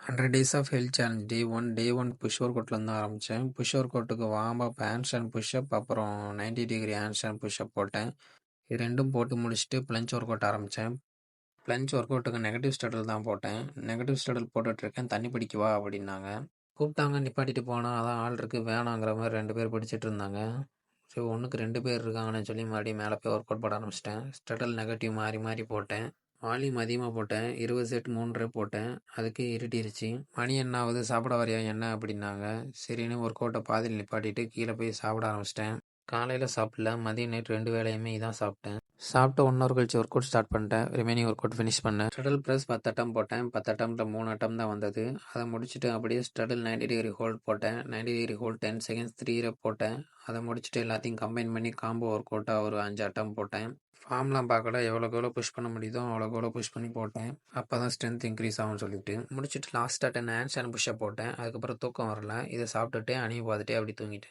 100 days of health challenge day one push ஒர்க் அவுட்லேருந்து ஆரம்பித்தேன். புஷ் ஒர்க் அவுட்டுக்கு warm up, hands and push up, அப்புறம் 90 டிகிரி ஹேண்ட்ஸ் அண்ட் புஷ்அப் போட்டேன். இது ரெண்டும் போட்டு முடிச்சுட்டு பிளஞ்ச் ஒர்க் அவுட் ஆரம்பித்தேன். பிளஞ்ச் ஒர்க் அவுட்டுக்கு நெகட்டிவ் ஸ்டடல் தான் போட்டேன். நெகட்டிவ் ஸ்டடல் போட்டுட்ருக்கேன், தண்ணி பிடிக்கவா அப்படின்னாங்க. கூப்பிட்டாங்க, நிப்பாட்டிட்டு போனால் அதான் ஆள் இருக்குது வேணாங்கிற மாதிரி 2 பேர் பிடிச்சிட்டு இருந்தாங்க. சரி, ஒன்றுக்கு 2 பேர் இருக்காங்கன்னு சொல்லி மறுபடியும் மேலே போய் ஒர்க் அவுட் போட ஆரம்பிச்சிட்டேன். ஸ்டடல் நெகட்டிவ் மாறி மாறி போட்டேன். வால்யூம் அதிகமாக போட்டேன். 20 செட் 3 ரெப் போட்டேன். அதுக்கு இருட்டிருச்சு. மணி என்ன ஆகுது, சாப்பிட வரையா என்ன அப்படின்னாங்க. சரின்னு ஒர்க் அவுட்டை பாதியில் நிப்பாட்டிட்டு கீழே போய் சாப்பிட ஆரம்பிச்சிட்டேன். காலையில் சாப்பிடல, மதியம் நைட் 2 வேளையுமே இதான் சாப்பிட்டேன். சாப்பிட்டு 1 ஹவர் கழிச்சு ஒர்க் அவுட் ஸ்டார்ட் பண்ணிட்டேன். ரிமைனிங் ஒர்க் அவுட் ஃபினிஷ் பண்ணேன். ஸ்டடல் ப்ரெஸ் 10 அட்டம் போட்டேன். 10 அட்டம்ல 3 அட்டம் தான் வந்தது. அதை முடிச்சுட்டு அப்படியே ஸ்டடல் 90 டிகிரி ஹோல்ட் போட்டேன். 90 டிகிரி ஹோல்ட் 10 செகண்ட்ஸ் 3 ரெப் போட்டேன். அதை முடிச்சுட்டு எல்லாத்தையும் கம்பைன் பண்ணி காம்போ ஒர்க் அவுட்டாக ஒரு 5 அட்டம் போட்டேன். ஃபார்ம்லாம் பார்க்கல, எவ்வளோக்கு எவ்வளோ புஷ் பண்ண முடியுதோ அவ்வளோக்கு எவ்வளோ புஷ் பண்ணி போட்டேன். அப்போ தான் ஸ்ட்ரென்த் இன்க்ரீஸ் ஆகும்னு சொல்லிட்டு முடிச்சுட்டு லாஸ்ட்டாக 10 ஹேண்ட்ஸ் அண்ட் புஷ்அப் போட்டேன். அதுக்கப்புறம் தூக்கம் வரல. இதை சாப்பிட்டுட்டு அணியை பார்த்துட்டே அப்படி தூங்கிட்டேன்.